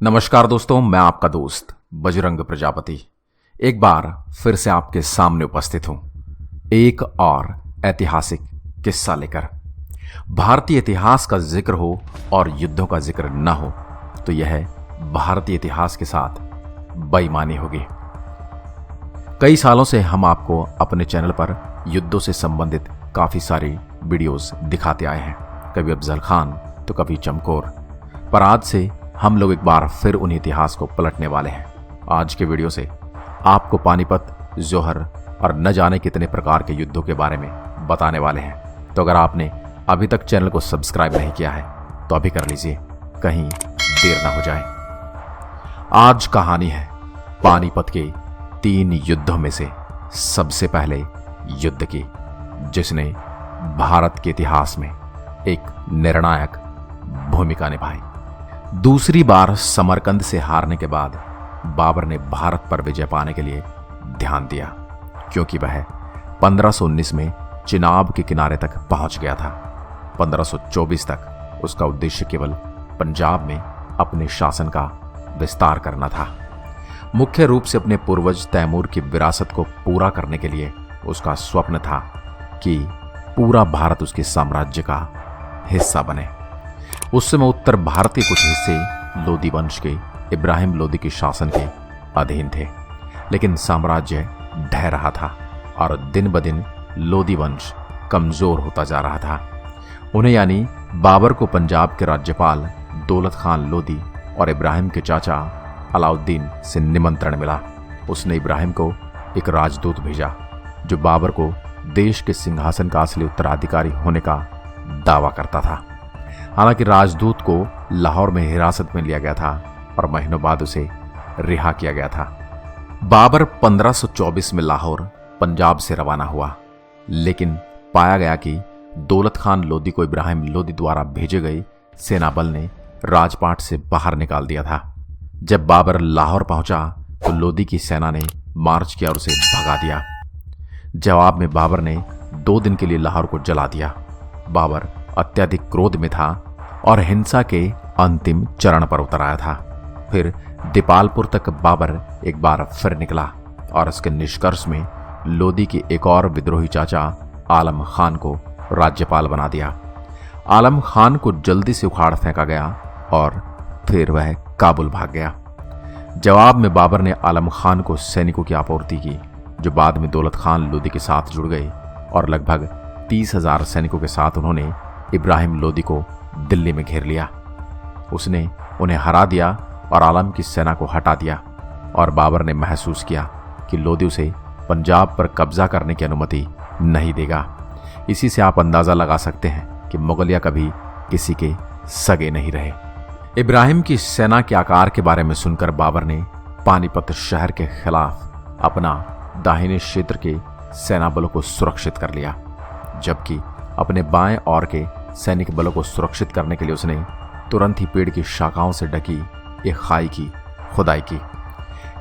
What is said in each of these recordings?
नमस्कार दोस्तों, मैं आपका दोस्त बजरंग प्रजापति एक बार फिर से आपके सामने उपस्थित हूं एक और ऐतिहासिक किस्सा लेकर। भारतीय इतिहास का जिक्र हो और युद्धों का जिक्र न हो तो यह भारतीय इतिहास के साथ बेईमानी होगी। कई सालों से हम आपको अपने चैनल पर युद्धों से संबंधित काफी सारी वीडियोस दिखाते आए हैं, कभी अफजल खान तो कभी चमकौर, पर आज से हम लोग एक बार फिर उन इतिहास को पलटने वाले हैं। आज के वीडियो से आपको पानीपत, जोहर और न जाने कितने प्रकार के युद्धों के बारे में बताने वाले हैं। तो अगर आपने अभी तक चैनल को सब्सक्राइब नहीं किया है तो अभी कर लीजिए, कहीं देर ना हो जाए। आज कहानी है पानीपत के 3 युद्धों में से सबसे पहले युद्ध की, जिसने भारत के इतिहास में एक निर्णायक भूमिका निभाई। दूसरी बार समरकंद से हारने के बाद बाबर ने भारत पर विजय पाने के लिए ध्यान दिया, क्योंकि वह 1519 में चिनाब के किनारे तक पहुंच गया था। 1524 तक उसका उद्देश्य केवल पंजाब में अपने शासन का विस्तार करना था। मुख्य रूप से अपने पूर्वज तैमूर की विरासत को पूरा करने के लिए उसका स्वप्न था कि पूरा भारत उसके साम्राज्य का हिस्सा बने। उस समय उत्तर भारत के कुछ हिस्से लोदी वंश के इब्राहिम लोदी के शासन के अधीन थे, लेकिन साम्राज्य ढह रहा था और दिन ब दिन लोदी वंश कमजोर होता जा रहा था। उन्हें यानी बाबर को पंजाब के राज्यपाल दौलत खान लोदी और इब्राहिम के चाचा अलाउद्दीन से निमंत्रण मिला। उसने इब्राहिम को एक राजदूत भेजा जो बाबर को देश के सिंहासन का असली उत्तराधिकारी होने का दावा करता था। हालांकि राजदूत को लाहौर में हिरासत में लिया गया था और महीनों बाद उसे रिहा किया गया था। बाबर 1524 में लाहौर पंजाब से रवाना हुआ, लेकिन पाया गया कि दौलत खान लोदी को इब्राहिम लोदी द्वारा भेजे गए सेना बल ने राजपाट से बाहर निकाल दिया था। जब बाबर लाहौर पहुंचा तो लोदी की सेना ने मार्च किया और उसे भगा दिया। जवाब में बाबर ने 2 दिन के लिए लाहौर को जला दिया। बाबर अत्यधिक क्रोध में था और हिंसा के अंतिम चरण पर उतर आया था। फिर दीपालपुर तक बाबर एक बार फिर निकला और उसके निष्कर्ष में लोदी के एक और विद्रोही चाचा आलम खान को राज्यपाल बना दिया। आलम खान को जल्दी से उखाड़ फेंका गया और फिर वह काबुल भाग गया। जवाब में बाबर ने आलम खान को सैनिकों की आपूर्ति की, जो बाद में दौलत खान लोदी के साथ जुड़ गए और लगभग 30,000 सैनिकों के साथ उन्होंने इब्राहिम लोदी को दिल्ली में घेर लिया। उसने उन्हें हरा दिया और आलम की सेना को हटा दिया और बाबर ने महसूस किया कि लोदी उसे पंजाब पर कब्जा करने की अनुमति नहीं देगा। इसी से आप अंदाजा लगा सकते हैं कि मुगलिया कभी किसी के सगे नहीं रहे। इब्राहिम की सेना के आकार के बारे में सुनकर बाबर ने पानीपत शहर के खिलाफ अपना दाहिने क्षेत्र के सेना बलों को सुरक्षित कर लिया, जबकि अपने बाएं ओर के सैनिक बलों को सुरक्षित करने के लिए उसने तुरंत ही पेड़ की शाखाओं से ढकी एक खाई की खुदाई की।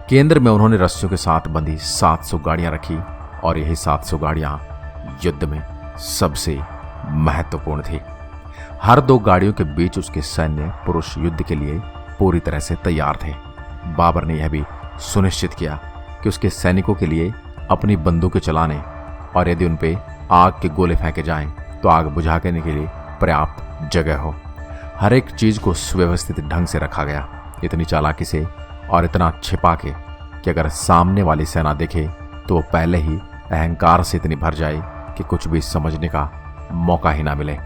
केंद्र में उन्होंने रस्सियों के साथ बंधी 700 गाड़ियां रखी और यही 700 गाड़ियां युद्ध में सबसे महत्वपूर्ण थी। हर 2 गाड़ियों के बीच उसके सैन्य पुरुष युद्ध के लिए पूरी तरह से तैयार थे। बाबर ने यह भी सुनिश्चित किया कि उसके सैनिकों के लिए अपनी बंदूकें चलाने और यदि उन पे आग के गोले फेंके जाएं तो आग बुझाने के लिए पर्याप्त जगह हो। हर एक चीज को सुव्यवस्थित ढंग से रखा गया, इतनी चालाकी से और इतना छिपा के कि अगर सामने वाली सेना देखे तो वो पहले ही अहंकार से इतनी भर जाए कि कुछ भी समझने का मौका ही ना मिले।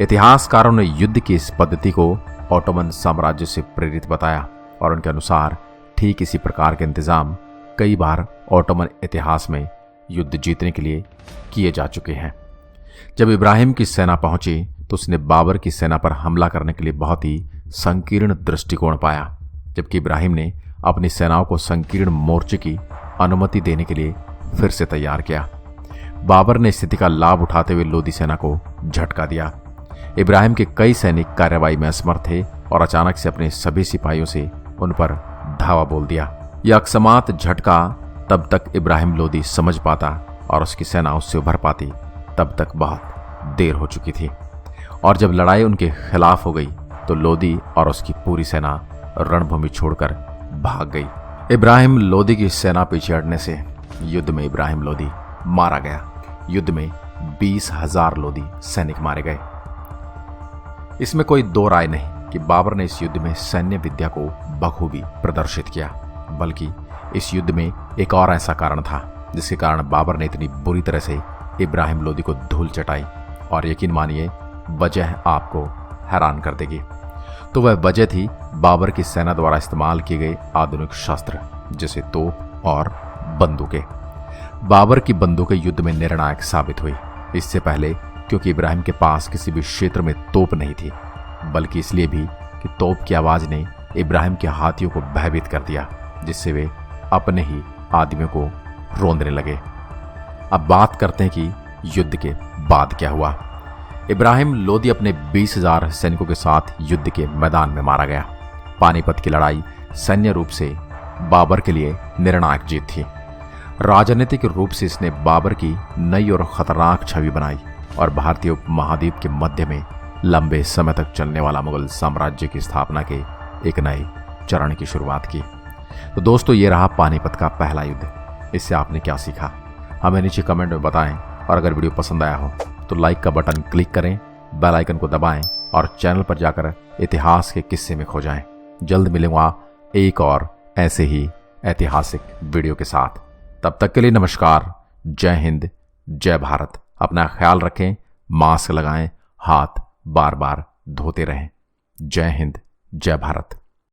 इतिहासकारों ने युद्ध की इस पद्धति को ऑटोमन साम्राज्य से प्रेरित बताया और उनके अनुसार ठीक इसी प्रकार के इंतजाम कई बार ऑटोमन इतिहास में युद्ध जीतने के लिए किए जा चुके हैं। जब इब्राहिम की सेना पहुंची तो उसने बाबर की सेना पर हमला करने के लिए बहुत ही संकीर्ण दृष्टिकोण पाया, जबकि इब्राहिम ने अपनी सेनाओं को संकीर्ण मोर्चे की अनुमति देने के लिए फिर से तैयार किया। बाबर ने स्थिति का लाभ उठाते हुए लोदी सेना को झटका दिया। इब्राहिम के कई सैनिक कार्रवाई में असमर्थ थे और अचानक से अपने सभी सिपाहियों से उन पर धावा बोल दिया। यह अकस्मात झटका तब तक इब्राहिम लोदी समझ पाता और उसकी सेना उससे उभर पाती तब तक बहुत देर हो चुकी थी। और जब लड़ाई उनके खिलाफ हो गई तो लोदी और उसकी पूरी सेना रणभूमि छोड़कर भाग गई। इब्राहिम लोदी की सेना पीछे हटने से युद्ध में इब्राहिम लोदी मारा गया। युद्ध में 20,000 लोदी सैनिक मारे गए। इसमें कोई दो राय नहीं कि बाबर ने इस युद्ध में सैन्य विद्या को बखूबी प्रदर्शित किया, बल्कि इस युद्ध में एक और ऐसा कारण था जिसके कारण बाबर ने इतनी बुरी तरह से इब्राहिम लोदी को धूल चटाई, और यकीन मानिए वजह आपको हैरान कर देगी। तो वह वजह थी बाबर की सेना द्वारा इस्तेमाल किए गए आधुनिक शस्त्र, जैसे तोप और बंदूकें। बाबर की बंदूकें युद्ध में निर्णायक साबित हुई। इससे पहले क्योंकि इब्राहिम के पास किसी भी क्षेत्र में तोप नहीं थी, बल्कि इसलिए भी कि तोप की आवाज ने इब्राहिम के हाथियों को भयभीत कर दिया, जिससे वे अपने ही आदमियों को रोंदने लगे। अब बात करते हैं कि युद्ध के बाद क्या हुआ। इब्राहिम लोदी अपने 20,000 सैनिकों के साथ युद्ध के मैदान में मारा गया। पानीपत की लड़ाई सैन्य रूप से बाबर के लिए निर्णायक जीत थी। राजनीतिक रूप से इसने बाबर की नई और खतरनाक छवि बनाई और भारतीय उपमहाद्वीप के मध्य में लंबे समय तक चलने वाला मुगल साम्राज्य की स्थापना के एक नए चरण की शुरुआत की। तो दोस्तों, ये रहा पानीपत का पहला युद्ध। इससे आपने क्या सीखा, हमें नीचे कमेंट में बताएं। और अगर वीडियो पसंद आया हो तो लाइक का बटन क्लिक करें, बेल आइकन को दबाएं और चैनल पर जाकर इतिहास के किस्से में खो जाएं। जल्द मिलूंगा एक और ऐसे ही ऐतिहासिक वीडियो के साथ। तब तक के लिए नमस्कार, जय हिंद, जय भारत। अपना ख्याल रखें, मास्क लगाएं, हाथ बार बार धोते रहें। जय हिंद, जय भारत।